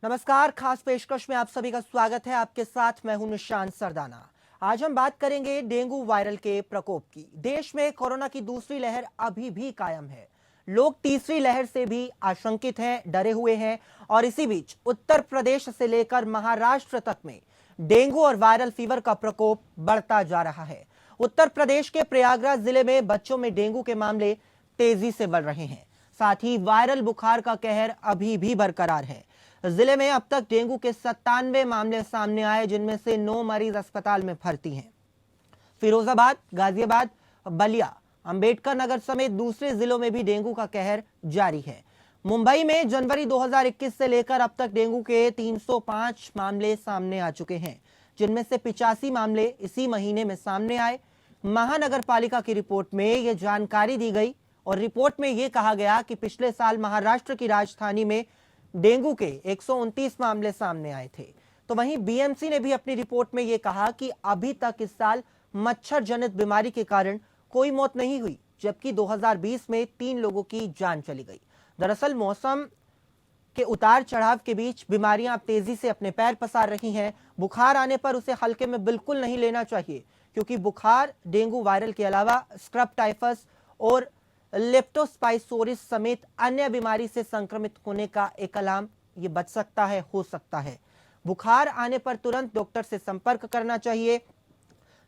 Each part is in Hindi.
नमस्कार। खास पेशकश में आप सभी का स्वागत है। आपके साथ मैं हूं निशांत सरदाना। आज हम बात करेंगे डेंगू वायरल के प्रकोप की। देश में कोरोना की दूसरी लहर अभी भी कायम है। लोग तीसरी लहर से भी आशंकित हैं, डरे हुए हैं। और इसी बीच उत्तर प्रदेश से लेकर महाराष्ट्र तक में डेंगू और वायरल फीवर का प्रकोप बढ़ता जा रहा है। उत्तर प्रदेश के प्रयागराज जिले में बच्चों में डेंगू के मामले तेजी से बढ़ रहे हैं। साथ ही वायरल बुखार का कहर अभी भी बरकरार है। जिले में अब तक डेंगू के 97 मामले सामने आए, जिनमें से 9 मरीज अस्पताल में भर्ती हैं। फिरोजाबाद, गाजियाबाद, बलिया, अंबेडकर नगर समेत दूसरे जिलों में भी डेंगू का कहर जारी है। मुंबई में जनवरी 2021 से लेकर अब तक डेंगू के 305 मामले सामने आ चुके हैं, जिनमें से 85 मामले इसी महीने में सामने आए। महानगर पालिका की रिपोर्ट में यह जानकारी दी गई और रिपोर्ट में यह कहा गया कि पिछले साल महाराष्ट्र की राजधानी में डेंगू के 129 मामले सामने आए थे। तो वहीं बीएमसी ने भी अपनी रिपोर्ट में यह कहा कि अभी तक इस साल मच्छर जनित बीमारी के कारण कोई मौत नहीं हुई, जबकि 2020 में 3 लोगों की जान चली गई। दरअसल मौसम के उतार चढ़ाव के बीच बीमारियां अब तेजी से अपने पैर पसार रही हैं। बुखार आने पर उसे हल्के में बिल्कुल नहीं लेना चाहिए, क्योंकि बुखार डेंगू वायरल के अलावा स्क्रब टाइफस और लेप्टोस्पाइरोसिस समेत अन्य बीमारी से संक्रमित होने का एक अलार्म ये बच सकता है, हो सकता है। बुखार आने पर तुरंत डॉक्टर से संपर्क करना चाहिए।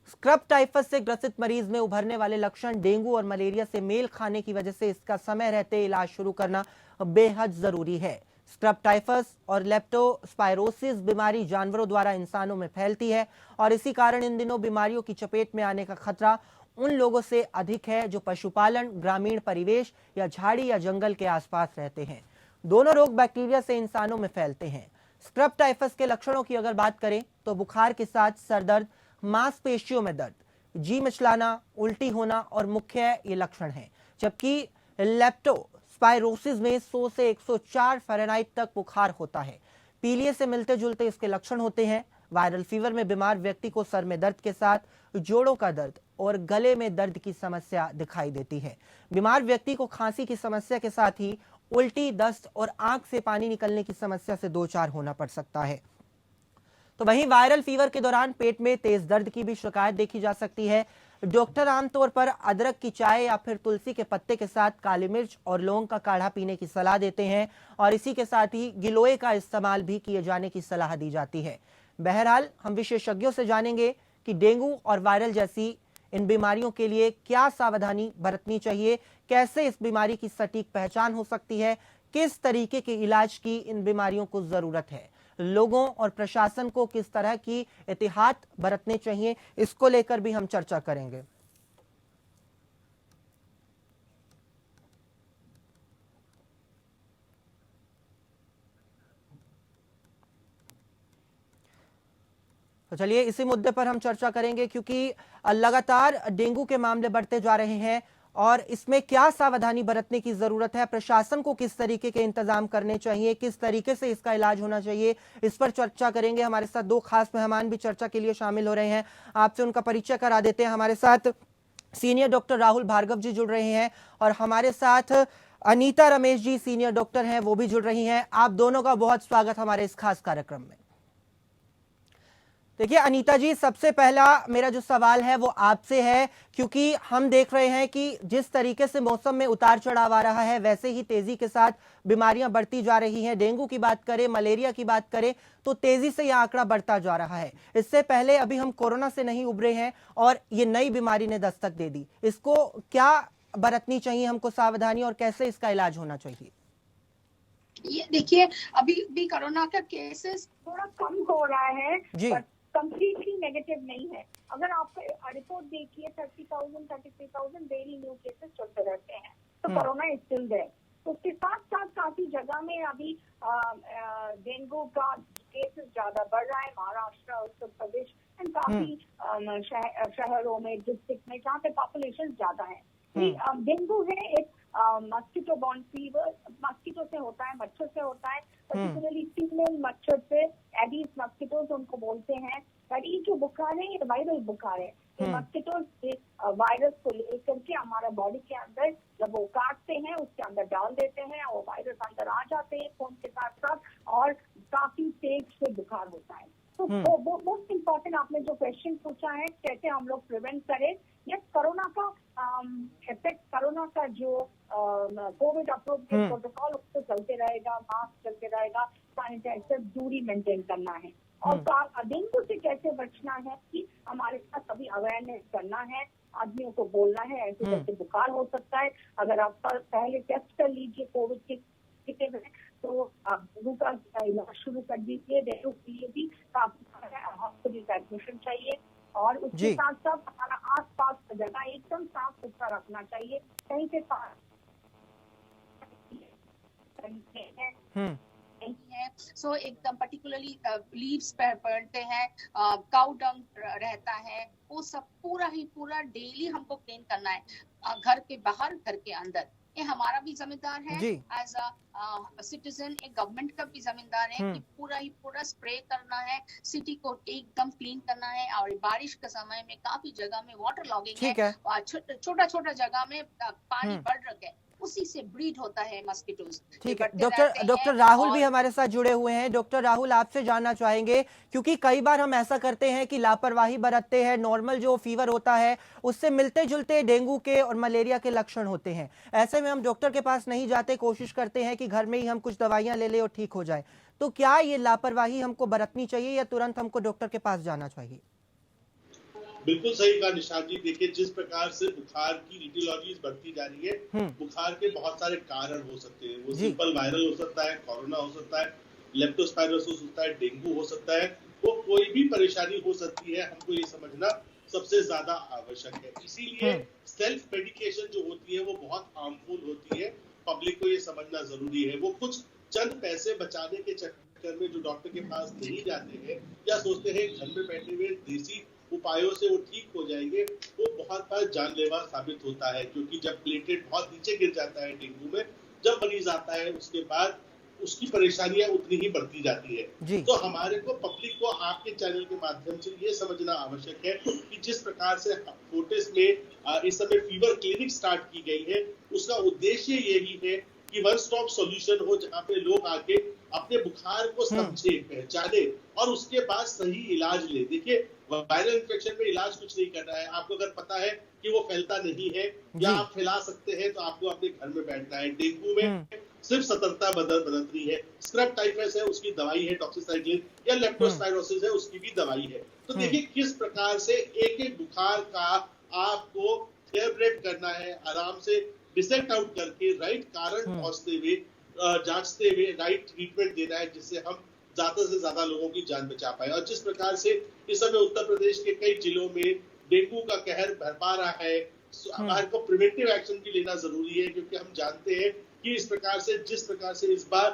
स्क्रब टाइफस से ग्रसित मरीज में उभरने वाले लक्षण डेंगू और मलेरिया से मेल खाने की वजह से इसका समय रहते इलाज शुरू करना बेहद जरूरी है। स्क्रब टाइफस और लेप्टोस्पाइरोसिस बीमारी जानवरों द्वारा इंसानों में फैलती है और इसी कारण इन दिनों बीमारियों की चपेट में आने का खतरा उन लोगों से अधिक है जो पशुपालन, ग्रामीण परिवेश या झाड़ी या जंगल के आसपास रहते हैं। दोनों रोग बैक्टीरिया से इंसानों में फैलते हैं। स्क्रब टाइफस के लक्षणों की अगर बात करें तो बुखार के साथ सरदर्द, मांसपेशियों में दर्द, जी मिचलाना, उल्टी होना और मुख्य ये लक्षण हैं। जबकि लेप्टोस्पाइरोसिस में 100 से 104 फ़ारेनहाइट तक बुखार होता है। पीलिए से मिलते जुलते इसके लक्षण होते हैं। वायरल फीवर में बीमार व्यक्ति को सर में दर्द के साथ जोड़ों का दर्द और गले में दर्द की समस्या दिखाई देती है। बीमार व्यक्ति को खांसी की समस्या के साथ ही उल्टी, दस्त और आंख से पानी निकलने की समस्या से दो चार होना पड़ सकता है। तो वहीं वायरल फीवर के दौरान पेट में तेज दर्द की भी शिकायत देखी जा सकती है। डॉक्टर आमतौर पर अदरक की चाय या फिर तुलसी के पत्ते के साथ काली मिर्च और लौंग का काढ़ा पीने की सलाह देते हैं और इसी के साथ ही गिलोय का इस्तेमाल भी किए जाने की सलाह दी जाती है। बहरहाल हम विशेषज्ञों से जानेंगे कि डेंगू और वायरल जैसी इन बीमारियों के लिए क्या सावधानी बरतनी चाहिए, कैसे इस बीमारी की सटीक पहचान हो सकती है, किस तरीके के इलाज की इन बीमारियों को जरूरत है, लोगों और प्रशासन को किस तरह की एहतियात बरतने चाहिए, इसको लेकर भी हम चर्चा करेंगे। तो चलिए इसी मुद्दे पर हम चर्चा करेंगे, क्योंकि लगातार डेंगू के मामले बढ़ते जा रहे हैं और इसमें क्या सावधानी बरतने की जरूरत है, प्रशासन को किस तरीके के इंतजाम करने चाहिए, किस तरीके से इसका इलाज होना चाहिए, इस पर चर्चा करेंगे। हमारे साथ दो खास मेहमान भी चर्चा के लिए शामिल हो रहे हैं। आपसे उनका परिचय करा देते हैं। हमारे साथ सीनियर डॉक्टर राहुल भार्गव जी जुड़ रहे हैं और हमारे साथ अनीता रमेश जी सीनियर डॉक्टर हैं, वो भी जुड़ रही हैं। आप दोनों का बहुत स्वागत हमारे इस खास कार्यक्रम में। देखिए अनीता जी, सबसे पहला मेरा जो सवाल है वो आपसे है, क्योंकि हम देख रहे हैं कि जिस तरीके से मौसम में उतार चढ़ाव आ रहा है वैसे ही तेजी के साथ बीमारियां बढ़ती जा रही हैं। डेंगू की बात करें, मलेरिया की बात करें तो तेजी से यह आंकड़ा बढ़ता जा रहा है। इससे पहले अभी हम कोरोना से नहीं उभरे हैं और ये नई बीमारी ने दस्तक दे दी। इसको क्या बरतनी चाहिए हमको सावधानी और कैसे इसका इलाज होना चाहिए? ये देखिए, अभी भी कोरोना का केसेस थोड़ा कम हो रहा है, बट कंप्लीटली नेगेटिव नहीं है। अगर आप रिपोर्ट देखिए 30,000 33,000 डेली न्यू केसेस चलते रहते हैं, तो कोरोना इज स्टिल देयर। उसके साथ साथ काफी जगह में अभी डेंगू का केसेस ज्यादा बढ़ रहा है। महाराष्ट्र, उत्तर प्रदेश एंड काफी शहरों में, डिस्ट्रिक्ट में जहाँ पे पॉपुलेशन ज्यादा है। डेंगू है एक मस्किटो बॉर्न फीवर, मस्किटो से होता है, मच्छर से होता है, पर्टिकुलरली फीमेल मच्छर से, एडीज मस्किटोज उनको बोलते हैं। पर ये जो बुखार है ये वायरल बुखार है। ये मस्किटोज वायरस को लेकर के हमारा बॉडी के अंदर जब वो काटते हैं उसके अंदर डाल देते हैं और वायरस अंदर आ जाते हैं खून के साथ साथ और इफेक्ट कोरोना का जो कोविड अप्रोप्रिएट प्रोटोकॉल उसको चलते रहेगा, मास्क चलते रहेगा, सैनिटाइजर, दूरी मेंटेन करना है। और डेंगू से कैसे बचना है कि हमारे साथ अभी अवेयरनेस करना है, आदमियों को बोलना है ऐसे कैसे बुखार हो सकता है। अगर आप पहले टेस्ट कर लीजिए कोविड के तो आप डेंगू का इलाज शुरू कर दीजिए। डेंगू के लिए भी काफी हॉस्पिटल का एडमिशन चाहिए और उसके साथ साथ हमारा आसपास का जगह एकदम साफ सुथरा रखना चाहिए। कहीं से नहीं है सो एकदम पर्टिकुलरली लीव्स पड़ते हैं, काउ डंग रहता है, वो सब पूरा डेली हमको क्लीन करना है, घर के बाहर घर के अंदर। ये हमारा भी जिम्मेदार है एज अ सिटीजन, एक गवर्नमेंट का भी जिम्मेदार है कि पूरा स्प्रे करना है, सिटी को एकदम क्लीन करना है। और बारिश के समय में काफी जगह में वाटर लॉगिंग है, छोटा जगह में पानी बढ़ रहा है, उसी से ब्रीड होता है मस्किटोज। ठीक है डॉक्टर राहुल भी हमारे साथ जुड़े हुए हैं। डॉक्टर राहुल, आपसे जानना चाहेंगे, क्योंकि कई बार हम ऐसा करते हैं कि लापरवाही बरतते हैं, नॉर्मल जो फीवर होता है उससे मिलते जुलते डेंगू के और मलेरिया के लक्षण होते हैं, ऐसे में हम डॉक्टर के पास नहीं जाते, कोशिश करते हैं कि घर में ही हम कुछ दवाइयां ले लें और ठीक हो जाए। तो क्या ये लापरवाही हमको बरतनी चाहिए या तुरंत हमको डॉक्टर के पास जाना चाहिए? बिल्कुल सही कहा निशांत जी। देखिए, जिस प्रकार से बुखार की इटियोलॉजीज बढ़ती जा रही है, बुखार के बहुत सारे कारण हो सकते हैं। वो सिंपल वायरल हो सकता है, कोरोना हो सकता है, लेप्टोस्पायरोसिस हो सकता है, डेंगू हो सकता है, वो कोई भी परेशानी हो सकती है। हमको ये समझना सबसे ज्यादा आवश्यक है। इसीलिए सेल्फ मेडिकेशन जो होती है वो बहुत हार्मफुल होती है, पब्लिक को ये समझना जरूरी है। वो कुछ चंद पैसे बचाने के चक्कर में जो डॉक्टर के पास नहीं जाते हैं या सोचते हैं घर में बैठे हुए देसी उपायों से वो ठीक हो जाएंगे, वो बहुत बार जानलेवा साबित होता है। क्योंकि जब प्लेटलेट बहुत नीचे गिर जाता है डेंगू में, जब मरीज आता है उसके बाद उसकी परेशानियां उतनी ही बढ़ती जाती है। तो हमारे को पब्लिक को आपके चैनल के माध्यम से ये समझना आवश्यक है कि जिस प्रकार से फोर्टिस में इस समय फीवर क्लिनिक स्टार्ट की गई है, उसका उद्देश्य यही है कि वन स्टॉप सॉल्यूशन हो, जहाँ पे लोग आके अपने बुखार को समझे, पहचाने और उसके बाद सही इलाज ले। देखिए, वायरल इन्फेक्शन में इलाज कुछ नहीं करना है। आपको अगर पता है कि वो फैलता नहीं है या आप फैला सकते हैं, तो आपको अपने घर में बैठना है। डेंगू में सिर्फ सतर्कता बरतनी है। स्क्रब टाइफस है, उसकी दवाई है डॉक्सीसाइक्लिन, या लेप्टोस्पायरोसिस है, उसकी भी दवाई है। तो देखिए किस प्रकार से एक एक बुखार का आपको फेवरेट करना है, आराम से डिसेक्ट आउट करके राइट कारण पहुंचते हुए, जांचते हुए राइट ट्रीटमेंट देना है, जिससे हम ज्यादा से ज्यादा लोगों की जान बचा पाए। और जिस प्रकार से इस समय उत्तर प्रदेश के कई जिलों में डेंगू का कहर बरपा रहा है, हमारे को प्रिवेंटिव एक्शन भी लेना जरूरी है। क्योंकि हम जानते हैं कि इस प्रकार से जिस प्रकार से इस बार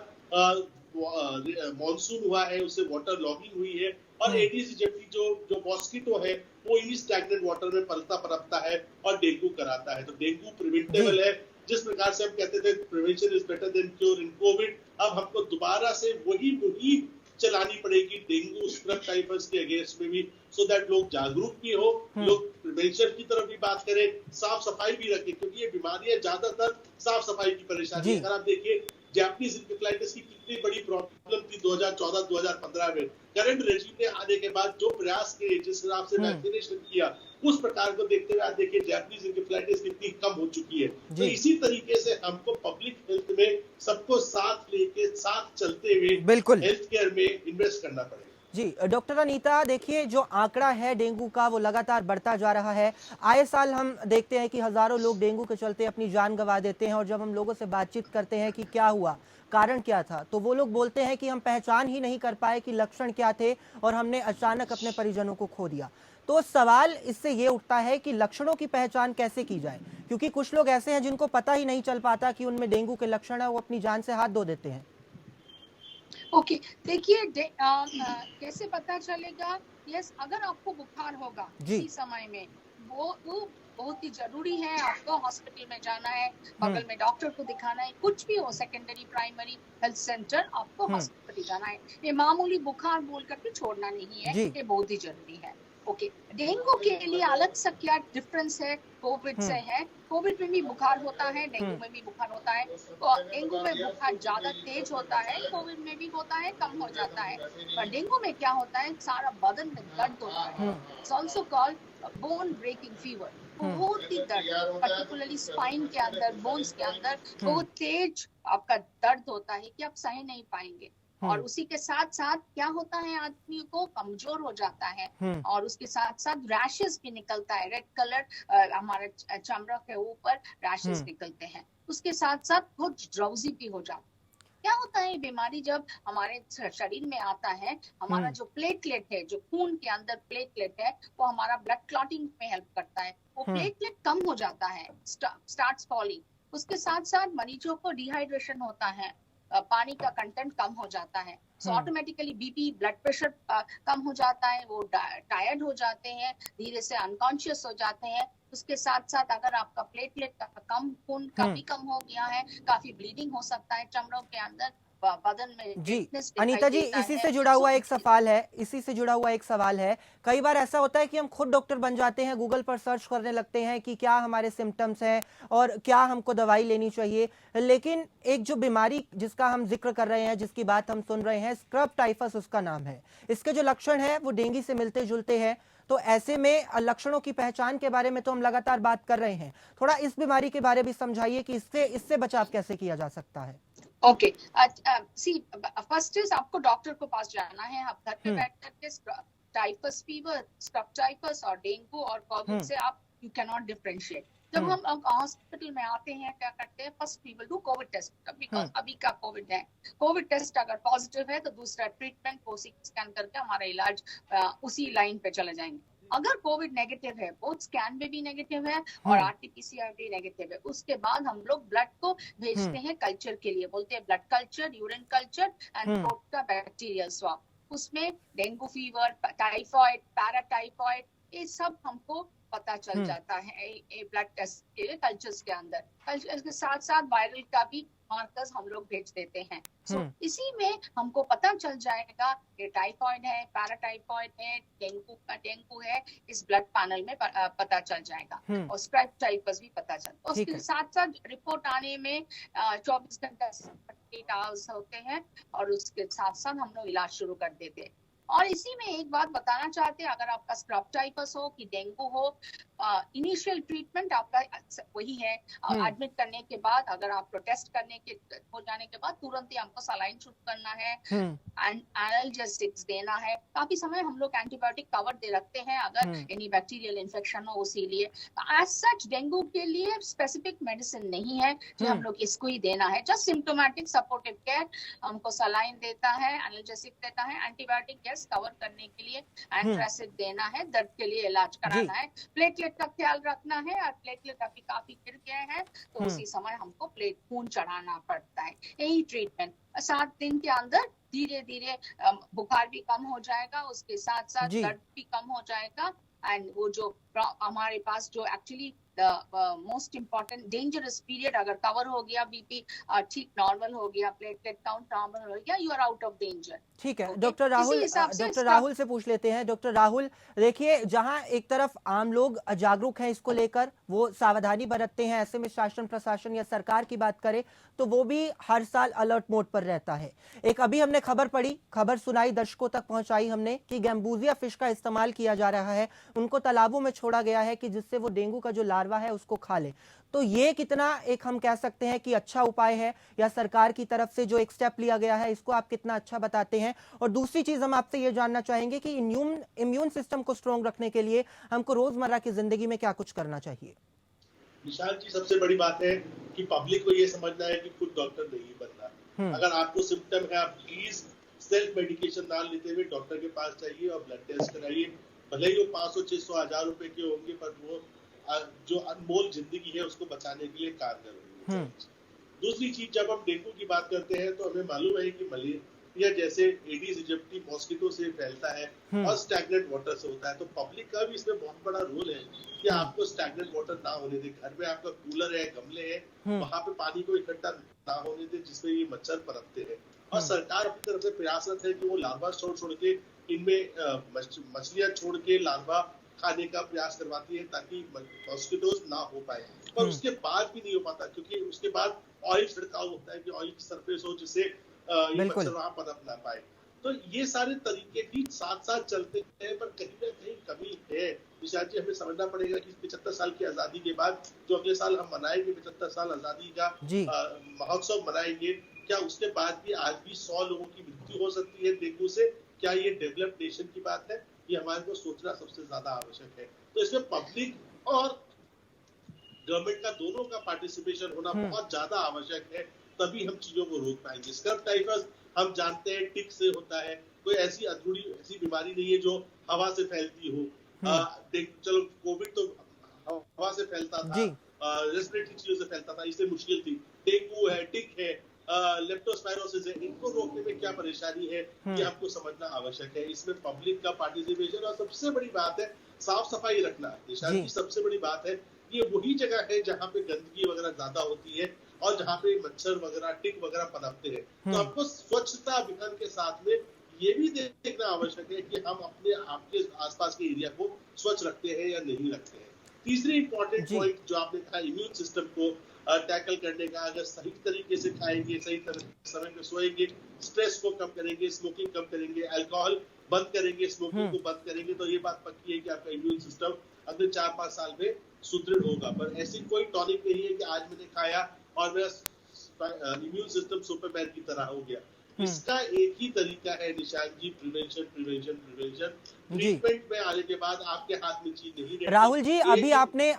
मॉनसून हुआ है, उससे वाटर लॉगिंग हुई है और एडीज इजिप्टी जो मॉस्किटो है वो इन्हीं स्टैग्नेंट वाटर में पलता पनपता है और डेंगू कराता है। तो डेंगू प्रिवेंटेबल है। जिस प्रकार से हम कहते थे prevention is better than cure in Covid, अब हमको दोबारा से वही मुहिम चलानी पड़ेगी डेंगू स्क्रब टाइफस के अगेंस्ट में भी, सो दैट लोग जागरूक भी हो, लोग प्रिवेंशन की तरफ भी बात करें, साफ सफाई भी रखें। क्योंकि ये बीमारियां ज्यादातर साफ सफाई की परेशानी है। अगर आप देखिए जैपनीज इंसेफेलाइटिस की कितनी बड़ी प्रॉब्लम थी 2014-2015 में, करंट रेजिम ने आने के बाद जो प्रयास किए, जिस हिसाब से वैक्सीनेशन किया, उस प्रकार को देखते हुए आप देखिए जैपनीज इंसेफेलाइटिस कितनी कम हो चुकी है। तो इसी तरीके से हमको पब्लिक हेल्थ में सबको साथ लेके साथ चलते हुए बिल्कुल हेल्थ केयर में इन्वेस्ट करना पड़ेगा। जी डॉक्टर अनीता, देखिए जो आंकड़ा है डेंगू का वो लगातार बढ़ता जा रहा है। आए साल हम देखते हैं कि हजारों लोग डेंगू के चलते अपनी जान गंवा देते हैं, और जब हम लोगों से बातचीत करते हैं कि क्या हुआ, कारण क्या था, तो वो लोग बोलते हैं कि हम पहचान ही नहीं कर पाए कि लक्षण क्या थे और हमने अचानक अपने परिजनों को खो दिया। तो सवाल इससे ये उठता है कि लक्षणों की पहचान कैसे की जाए, क्योंकि कुछ लोग ऐसे हैं जिनको पता ही नहीं चल पाता कि उनमें डेंगू के लक्षण है, वो अपनी जान से हाथ धो देते हैं। ओके, देखिए कैसे पता चलेगा? यस, अगर आपको बुखार होगा इसी समय में, वो बहुत ही जरूरी है। आपको हॉस्पिटल में जाना है, बगल में डॉक्टर को दिखाना है, कुछ भी हो, सेकेंडरी प्राइमरी हेल्थ सेंटर, आपको हॉस्पिटल जाना है। ये मामूली बुखार बोल करके छोड़ना नहीं है, ये बहुत ही जरूरी है। ओके, डेंगू के लिए अलग सा क्या डिफरेंस है कोविड से है? कोविड में भी बुखार होता है, डेंगू में भी बुखार होता है। तो डेंगू में बुखार ज्यादा तेज होता है, कोविड में भी होता है, कम हो जाता है। पर डेंगू में क्या होता है, सारा बदन में दर्द होता है। It's also called bone breaking fever. बहुत ही दर्द, पर्टिकुलरली स्पाइन के अंदर, बोन्स के अंदर बहुत तेज आपका दर्द होता है कि आप सह नहीं पाएंगे। और उसी के साथ साथ क्या होता है, आदमी को कमजोर हो जाता है और उसके साथ साथ रैशेस भी निकलता है, रेड कलर हमारे चमड़ा के ऊपर रैशेस निकलते हैं। उसके साथ साथ बहुत ड्राउजी भी हो जाता है। क्या होता है, बीमारी जब हमारे शरीर में आता है, हमारा जो प्लेटलेट है, जो खून के अंदर प्लेटलेट है, वो हमारा ब्लड क्लॉटिंग में हेल्प करता है। वो प्लेटलेट कम हो जाता है, स्टार्ट्स फॉलिंग। उसके साथ साथ मरीजों को डिहाइड्रेशन होता है, पानी का कंटेंट कम हो जाता है, so automatically BP, blood pressure कम हो जाता है, वो टायर्ड हो जाते हैं, धीरे से अनकॉन्शियस हो जाते हैं। उसके साथ साथ अगर आपका प्लेटलेट का कम, खून काफी कम हो गया है, काफी ब्लीडिंग हो सकता है चमड़ों के अंदर, बदन में जी अनीता जी, इसी से जुड़ा हुआ एक सवाल है, कई बार ऐसा होता है कि हम खुद डॉक्टर बन जाते हैं, गूगल पर सर्च करने लगते हैं कि क्या हमारे सिम्टम्स हैं और क्या हमको दवाई लेनी चाहिए, लेकिन एक जो बीमारी जिसका हम जिक्र कर रहे हैं, जिसकी बात हम सुन रहे हैं, स्क्रब टाइफस उसका नाम है, इसके जो लक्षण है वो डेंगू से मिलते जुलते हैं। तो ऐसे में लक्षणों की पहचान के बारे में तो हम लगातार बात कर रहे हैं, थोड़ा इस बीमारी के बारे में समझाइए कि इससे बचाव कैसे किया जा सकता है। ओके, सी फर्स्ट इज आपको डॉक्टर के पास जाना है। आप घर पे बैठ करके टाइफस फीवर, स्क्रब टाइफस और डेंगू और कोविड से आप यू कैन नॉट डिफरेंशिएट। जब हम हॉस्पिटल में आते हैं, क्या करते हैं, first we will do covid test, because अभी का कोविड है। कोविड टेस्ट अगर पॉजिटिव है तो दूसरा ट्रीटमेंट को स्कैन करके हमारा इलाज उसी लाइन पे चले जाएंगे। अगर कोविड नेगेटिव है, बोथ स्कैन में भी नेगेटिव है और आरटीपीसीआर भी नेगेटिव है, उसके बाद हम लोग ब्लड को भेजते हैं कल्चर के लिए, बोलते हैं blood culture, urine culture and throat का बैक्टीरियल स्वाब। उसमें डेंगू फीवर, टाइफॉइड, पैराटाइफॉइड, ये सब हमको पता चल जाता है ब्लड टेस्ट के कल्चर्स के अंदर। कल्चर के साथ साथ वायरल का भी मार्कर्स हम लोग भेज देते हैं। सो इसी में हमको पता चल जाएगा कि टाइफॉइड है, पैराटाइफॉइड है, डेंगू है, इस ब्लड पैनल में पता चल जाएगा और स्क्रब टाइफस भी पता चल। उसके साथ साथ रिपोर्ट आने में 24 घंटा 48 आवर्स होते हैं और उसके साथ साथ हम लोग इलाज शुरू कर देते हैं। और इसी में एक बात बताना चाहते हैं, अगर आपका स्क्रब टाइफस हो कि डेंगू हो, इनिशियल ट्रीटमेंट आपका वही है। एडमिट करने के बाद, अगर आपको टेस्ट करने के हो जाने के बाद तुरंत ही हमको सलाइन शुरू करना है, एनाल्जेसिक्स देना है। काफी समय हम लोग एंटीबायोटिक कवर दे रखते हैं अगर एनी बैक्टीरियल इन्फेक्शन हो, इसीलिए एज सच डेंगू के लिए स्पेसिफिक मेडिसिन नहीं है जो हम लोग इसको ही देना है। जस्ट सिम्टोमेटिक सपोर्टिव केयर, हमको सलाइन देता है, एनाल्जेसिक देता है, एंटीबायोटिक कवर करने के लिए एंट्रासिड देना है, दर्द के लिए इलाज कराना है, प्लेटलेट का ख्याल रखना है। और प्लेटलेट अभी काफी गिर गए हैं तो उसी समय हमको खून चढ़ाना पड़ता है। यही ट्रीटमेंट 7 दिन के अंदर धीरे धीरे बुखार भी कम हो जाएगा, उसके साथ साथ दर्द भी कम हो जाएगा। एंड वो जो हमारे पास जो actually most important dangerous period अगर कवर हो गया, बीपी ठीक नॉर्मल हो गया, प्लेटलेट काउंट नॉर्मल हो गया, you are out of danger. ठीक है, डॉक्टर राहुल से पूछ लेते हैं। डॉक्टर राहुल, देखिए, जहां एक तरफ आम लोग जागरूक हैं इसको लेकर, वो सावधानी बरतते हैं, ऐसे में शासन प्रशासन या सरकार की बात करें तो वो भी हर साल अलर्ट मोड पर रहता है। एक अभी हमने खबर सुनाई, दर्शकों तक पहुंचाई हमने कि गैम्बूजिया फिश का इस्तेमाल किया जा रहा है, उनको तालाबों में छोड़ा गया है कि जिससे वो डेंगू का जो लार्वा है उसको खा ले। तो ये कितना एक हम कह सकते हैं कि अच्छा उपाय है, या सरकार की तरफ से जो एक स्टेप लिया गया है इसको आप कितना अच्छा बताते हैं? और दूसरी चीज हम आपसे ये जानना चाहेंगे कि इम्यून सिस्टम को स्ट्रॉन्ग रखने के लिए हमको रोजमर्रा की जिंदगी में क्या कुछ करना चाहिए? निशांत जी, सबसे बड़ी बात है कि पब्लिक को ये समझना है कि खुद डॉक्टर नहीं बनना। अगर आपको सिम्टम है, आप प्लीज सेल्फ मेडिकेशन ना लेते हुए डॉक्टर के पास जाइए और ब्लड टेस्ट कराइए। भले ही वो 500, 600, 1000 रुपए के होंगे, पर वो जो अनमोल जिंदगी है उसको बचाने के लिए कारगर होंगे। दूसरी चीज, जब हम डेंगू की बात करते हैं तो हमें मालूम है कि मलेरिया जैसे एडिस इजिप्टी मॉस्किटो से फैलता है और स्टैग्नेंट वाटर से होता है। तो पब्लिक का भी इसमें बहुत बड़ा रोल है कि आपको स्टैग्नेंट वाटर ना होने दे। घर में आपका कूलर है, गमले हैं, वहां पे पानी को इकट्ठा ना होने दे जिसमें ये मच्छर पनपते हैं। और सरकार अपनी तरफ से प्रयासरत है कि वो लार्वा छोड़ के इनमें मछलियां छोड़ के लार्वा खाने का प्रयास करवाती है ताकि मॉस्किटोज ना हो पाए। पर उसके बाद भी नहीं हो पाता, क्योंकि उसके बाद ऑयल छिड़काव होता है कि ऑयल की सरफेस हो जिससे ये मच्छर वहां पनप ना पाए। तो ये सारे तरीके भी साथ साथ चलते हैं, पर कहीं ना कहीं कमी है। निशांत जी, हमें समझना पड़ेगा कि 75 साल की आजादी के बाद जो अगले साल हम मनाएंगे 75 साल आजादी का महोत्सव मनाएंगे, क्या उसके बाद भी आज भी 100 लोगों की मृत्यु हो सकती है डेंगू से? क्या ये डेवलप्ड नेशन की बात है? ये हमारे को सोचना सबसे ज्यादा आवश्यक है। तो इसमें पब्लिक और गवर्नमेंट का दोनों का पार्टिसिपेशन होना बहुत ज्यादा आवश्यक है, तभी हम चीजों को रोक पाएंगे। स्क्रब टाइफस हम जानते हैं टिक से होता है, कोई ऐसी अधूरी ऐसी बीमारी नहीं है जो हवा से फैलती हो। चलो कोविड तो हवा से फैलता था, रेस्पिरेटरी चीजों से फैलता था, इससे मुश्किल थी। डेंगू है, टिक है, लेप्टोस्पायरोसिस है, इनको रोकने में क्या परेशानी है ये हमको समझना आवश्यक है। इसमें पब्लिक का पार्टिसिपेशन, और सबसे बड़ी बात है साफ सफाई रखना। निशान जी, सबसे बड़ी बात है ये वही जगह है जहाँ पे गंदगी वगैरह ज्यादा होती है और जहाँ पे मच्छर वगैरह टिक वगैरह पनपते हैं। तो हमको स्वच्छता अभियान के साथ में ये भी देखना आवश्यक है कि हम अपने आपके आसपास के एरिया को स्वच्छ रखते हैं या नहीं रखते हैं। तीसरी इंपॉर्टेंट पॉइंट जो आपने कहा, इम्यून सिस्टम को टैकल करने का, अगर सही तरीके से खाएंगे, सही समय पे सोएंगे, स्ट्रेस को कम करेंगे, स्मोकिंग कम करेंगे, अल्कोहल बंद करेंगे, स्मोकिंग को बंद करेंगे, तो ये बात पक्की है कि आपका इम्यून सिस्टम अगले 4-5 साल में सुदृढ़ होगा। पर ऐसी कोई टॉनिक नहीं है कि आज मैंने खाया और मेरा इम्यून सिस्टम सुपरमैन की तरह हो गया। इसका एक ही तरीका है निशांत जी, प्रिवेंशन प्रिवेंशन प्रिवेंशन। ट्रीटमेंट में आने के बाद आपके हाथ में चीज नहीं रहती। राहुल जी,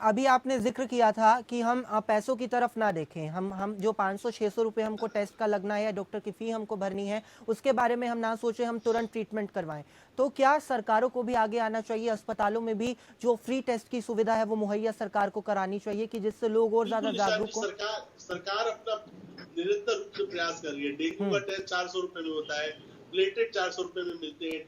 अभी आपने जिक्र किया था कि हम पैसों की तरफ ना देखें, हम जो 500-600 रुपए हमको टेस्ट का लगना है या डॉक्टर की फी हमको भरनी है, उसके बारे में हम ना सोचें, हम तुरंत ट्रीटमेंट करवाएं। तो क्या सरकारों को भी आगे आना चाहिए, अस्पतालों में भी जो फ्री टेस्ट की सुविधा है वो मुहैया सरकार को करानी चाहिए कि जिससे लोग और ज्यादा जागरूक हो? सरकार अपना निरंतर रूप से प्रयास कर रही है। डेंगू का टेस्ट 400 रुपए में होता है, प्लेटेड 400 रुपए में मिलते हैं,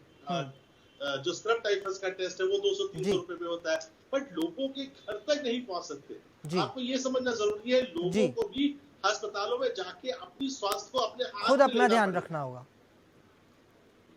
जो स्क्रब टाइफस का टेस्ट है वो 200-300 रुपए में होता है, बट लोगों के घर तक नहीं पहुंच सकते। आपको ये समझना जरूरी है, लोगों को भी अस्पतालों में जाके अपनी स्वास्थ्य को अपने हाथ खुद अपना ध्यान रखना होगा।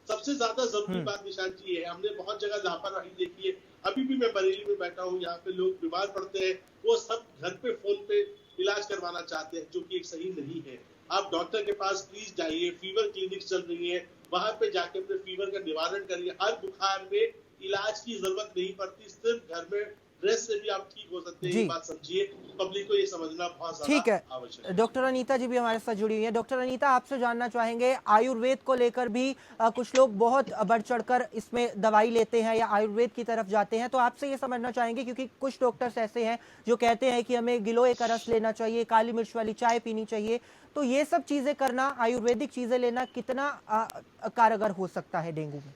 सबसे ज्यादा जरूरी बात निशांत जी है, हमने बहुत जगह लापरवाही देखी है। अभी भी मैं बरेली में बैठा हूँ, यहाँ पे लोग बीमार पड़ते हैं, वो सब घर पे फोन पे इलाज करवाना चाहते हैं, जो कि एक सही नहीं है। आप डॉक्टर के पास प्लीज जाइए, फीवर क्लिनिक चल रही है, वहां पे जाके अपने फीवर का निवारण करिए। हर बुखार में इलाज की जरूरत नहीं पड़ती, सिर्फ घर में रेस्ट से भी आप ठीक हो सकते हैं। ये बात समझिए, पब्लिक को ये समझना बहुत ज्यादा आवश्यक है। डॉक्टर अनीता जी भी हमारे साथ जुड़ी हुई है। डॉक्टर अनीता, आपसे जानना चाहेंगे, आयुर्वेद को लेकर भी कुछ लोग बहुत बढ़ चढ़कर इसमें दवाई लेते हैं या आयुर्वेद की तरफ जाते हैं, तो आपसे ये समझना चाहेंगे, क्योंकि कुछ डॉक्टर्स ऐसे हैं जो कहते हैं कि हमें गिलोय का रस लेना चाहिए, काली मिर्च वाली चाय पीनी चाहिए, तो ये सब चीजें करना, आयुर्वेदिक चीजें लेना कितना कारगर हो सकता है डेंगू में?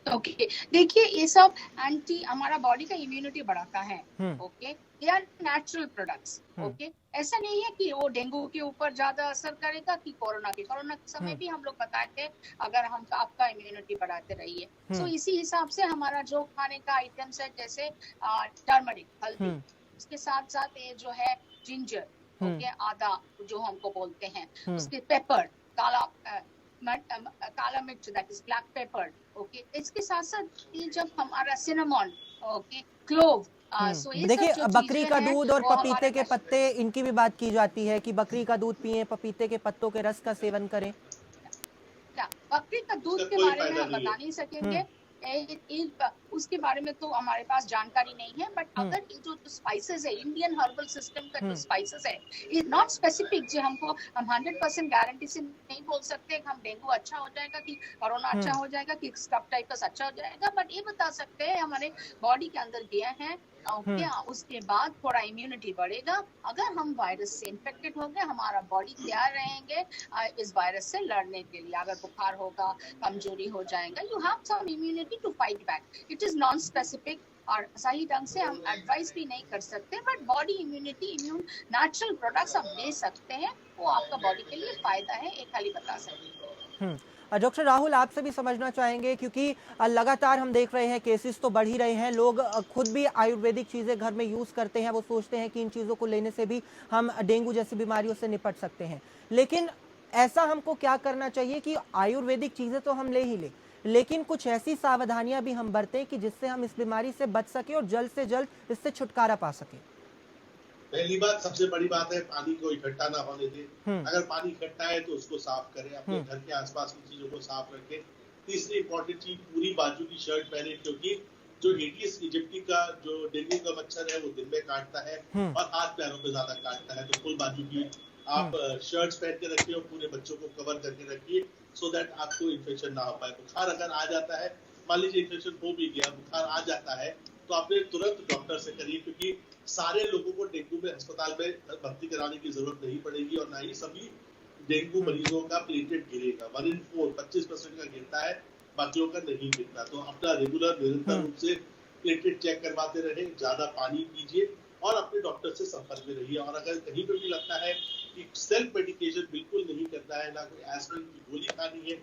ओके, देखिए ये सब हमारा बॉडी का इम्यूनिटी बढ़ाता है। Okay, they are natural products. Okay, ऐसा नहीं है कि वो डेंगू के ऊपर ज्यादा असर करेगा कि कोरोना के समय भी हम लोग बताए थे अगर हम आपका इम्यूनिटी बढ़ाते रहिए। सो इसी हिसाब से हमारा जो खाने का आइटम्स है, जैसे टर्मरिक हल्दी, उसके साथ साथ ये जो है जिंजर, ओके, आदा जो हमको बोलते हैं, उसके पेपर, काला मिर्च, that is black pepper. Okay, इसके साथ साथ ये जब हमारा सिनेमन, ओके, क्लोव, देखिए बकरी का दूध और पपीते के पत्ते, इनकी भी बात की जाती है कि बकरी का दूध पिए, पपीते के पत्तों के रस का सेवन करें। बकरी का दूध के बारे में हम बता नहीं सकेंगे, उसके बारे में तो हमारे पास जानकारी नहीं है, बट अगर ये जो स्पाइसेस है, इंडियन हर्बल सिस्टम का जो स्पाइसेस है, ये नॉट स्पेसिफिक, जो हमको हम 100% गारंटी से नहीं बोल सकते कि हम डेंगू अच्छा हो जाएगा, कि कोरोना अच्छा हो जाएगा, कि स्क्रब टाइफस अच्छा हो जाएगा, बट ये बता सकते हैं हमारे बॉडी के अंदर गया है, उसके बाद थोड़ा इम्यूनिटी बढ़ेगा। अगर हम वायरस से इन्फेक्टेड हो गए, हमारा बॉडी तैयार रहेंगे इस वायरस से लड़ने के लिए। अगर बुखार होगा, कमजोरी हो जाएगा, you have some immunity to fight back. It is non specific और सही ढंग से हम एडवाइस भी नहीं कर सकते, but body immunity, immune natural products आप ले सकते हैं, वो आपका बॉडी के लिए फायदा है, एक खाली बता सकते हैं। डॉक्टर राहुल, आपसे भी समझना चाहेंगे, क्योंकि लगातार हम देख रहे हैं केसेस तो बढ़ ही रहे हैं, लोग खुद भी आयुर्वेदिक चीज़ें घर में यूज़ करते हैं, वो सोचते हैं कि इन चीज़ों को लेने से भी हम डेंगू जैसी बीमारियों से निपट सकते हैं, लेकिन ऐसा हमको क्या करना चाहिए कि आयुर्वेदिक चीज़ें तो हम ले ही ले, लेकिन कुछ ऐसी सावधानियां भी हम बरतें कि जिससे हम इस बीमारी से बच सकें और जल्द से जल्द इससे छुटकारा पा सकें? पहली बात, सबसे बड़ी बात है पानी को इकट्ठा ना होने दें। अगर पानी इकट्ठा है तो उसको साफ करें, अपने घर के आसपास की चीजों को साफ रखें। तीसरी इंपॉर्टेंट चीज, पूरी बाजू की शर्ट पहने, क्योंकि जो एडिस इजिप्टी का जो डेंगू का मच्छर है वो दिन में काटता है और हाथ पैरों पे ज्यादा काटता है। तो फुल बाजू की आप शर्ट्स पहन के रखिए और पूरे बच्चों को कवर करके रखिए, सो दैट आपको इन्फेक्शन ना हो पाए। बुखार अगर आ जाता है, मान लीजिए इन्फेक्शन हो भी गया, बुखार आ जाता है, तो आपने तुरंत डॉक्टर से करिए, क्योंकि सारे लोगों को डेंगू में अस्पताल में भर्ती कराने की जरूरत नहीं पड़ेगी और ना ही सभी डेंगू मरीजों का प्लेटलेट गिरेगा। 1 in 4 25% का गिरता है, बाकियों का नहीं गिरता। तो अपना रेगुलर निरंतर रूप से प्लेटलेट चेक करवाते रहे, ज्यादा पानी पीजिए और अपने डॉक्टर से संपर्क में रहिए। और अगर कहीं पर भी लगता है कि सेल्फ मेडिकेशन बिल्कुल नहीं करना है, ना कोई एस्पिरिन की गोली खानी है,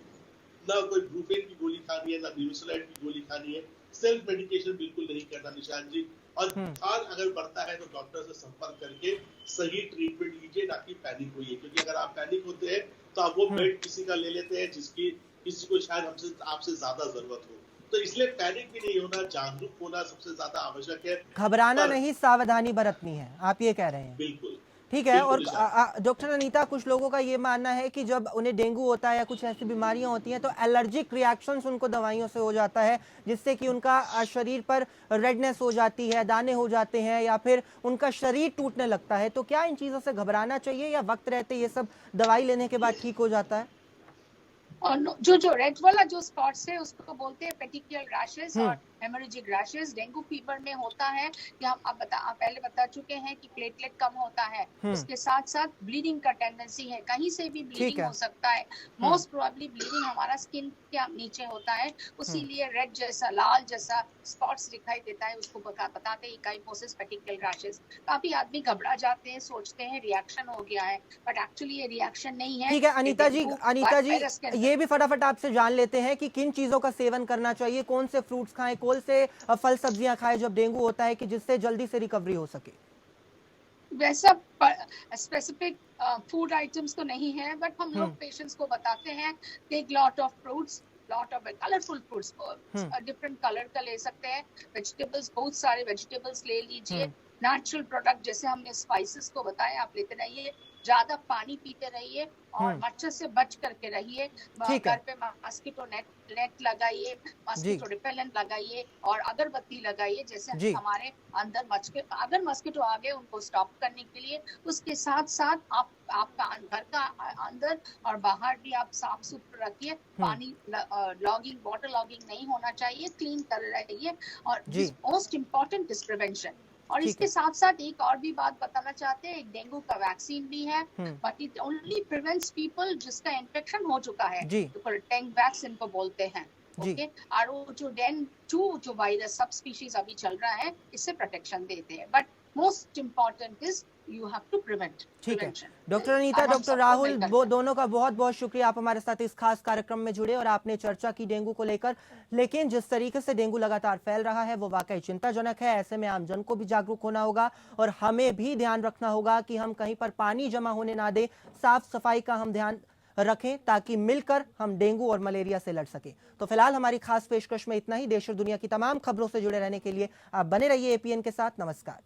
ना कोई ब्रूफेन की गोली खानी है, ना न्यूरोसलाइड की गोली खानी है, सेल्फ मेडिकेशन बिल्कुल नहीं करना निशान जी। और बुखार अगर बढ़ता है तो डॉक्टर से संपर्क करके सही ट्रीटमेंट लीजिए, ना कि पैनिक होइए। क्योंकि अगर आप पैनिक होते हैं तो आप वो बेड किसी का ले लेते हैं जिसकी किसी को शायद हमसे आपसे ज्यादा जरूरत हो। तो इसलिए पैनिक भी नहीं होना, जागरूक होना सबसे ज्यादा आवश्यक है। घबराना नहीं, सावधानी बरतनी है, आप ये कह रहे हैं। बिल्कुल ठीक है। और डॉक्टर अनीता, कुछ लोगों का ये मानना है कि जब उन्हें डेंगू होता है या कुछ ऐसी बीमारियां होती हैं तो एलर्जिक रिएक्शंस उनको दवाइयों से हो जाता है, जिससे कि उनका शरीर पर रेडनेस हो जाती है, दाने हो जाते हैं या फिर उनका शरीर टूटने लगता है। तो क्या इन चीज़ों से घबराना चाहिए या वक्त रहते ये सब दवाई लेने के बाद ठीक हो जाता है? और जो रेड वाला जो स्पॉट्स है उसको बोलते हैं पेटिकुलर रैशेस और हेमोरेजिक रैशेस। डेंगू फीवर में होता है कि हम आप पहले बता चुके हैं कि प्लेटलेट कम होता है, उसके साथ साथ ब्लीडिंग का टेंडेंसी है, कहीं से भी ब्लीडिंग हो सकता है। मोस्ट प्रोबेबली ब्लीडिंग हमारा स्किन के नीचे होता है, उसीलिए रेड जैसा लाल जैसा स्पॉट्स दिखाई देता है, उसको बताते हैं काइफोसिस पेटिकुलर रैशेस। काफी आदमी घबरा जाते हैं, सोचते हैं रिएक्शन हो गया है, बट एक्चुअली ये रिएक्शन नहीं है। ठीक है अनीता जी, ये भी फटाफट आपसे जान लेते हैं कि किन चीजों का सेवन करना चाहिए, कौन से फ्रूट्स खाएं, कौन से फल सब्जियां खाएं जब डेंगू होता है, कि जिससे जल्दी से रिकवरी हो सके। वैसा स्पेसिफिक फूड आइटम्स तो नहीं है, बट हम लोग पेशेंट्स को बताते हैं take lot of fruits, lot of colourful fruits, different colour का ले सकते हैं। वेजिटेबल्स, बहुत सारे वेजिटेबल्स ले लीजिए। नेचुरल प्रोडक्ट जैसे हमने स्पाइसेस को बताया, आप लेते रहिए, ज्यादा पानी पीते रहिए और मच्छर से बच करके रहिए। घर पे मस्कीटो नेट लगाइए, मस्कीटो रिपेलेंट लगाइए और अगरबत्ती लगाइए, जैसे हमारे अंदर अगर मस्कीटो आ गए उनको स्टॉप करने के लिए। उसके साथ साथ आपका घर का अंदर और बाहर भी आप साफ सुथरा रखिए। पानी लॉगिंग, वाटर लॉगिंग नहीं होना चाहिए, क्लीन कर रहिए। और मोस्ट इम्पोर्टेंट इज प्रिवेंशन। और इसके साथ साथ एक और भी बात बताना चाहते हैं, एक डेंगू का वैक्सीन भी है, but it only prevents people जिसका इन्फेक्शन हो चुका है, तो डेंगू वैक्सीन को बोलते हैं। ओके, और वो जो डेंगू जो वायरस सब स्पीशीज अभी चल रहा है, इससे प्रोटेक्शन देते हैं, but most important is you have to prevent. ठीक है डॉक्टर अनीता, डॉक्टर राहुल, वो दोनों का बहुत बहुत शुक्रिया, आप हमारे साथ इस खास कार्यक्रम में जुड़े और आपने चर्चा की डेंगू को लेकर। लेकिन जिस तरीके से डेंगू लगातार फैल रहा है वो वाकई चिंताजनक है। ऐसे में आमजन को भी जागरूक होना होगा और हमें भी ध्यान रखना होगा कि हम कहीं पर पानी जमा होने ना दें, साफ सफाई का हम ध्यान रखें ताकि मिलकर हम डेंगू और मलेरिया से लड़ सकें। तो फिलहाल हमारी खास पेशकश में इतना ही। देश और दुनिया की तमाम खबरों से जुड़े रहने के लिए आप बने रहिए एपीएन के साथ। नमस्कार।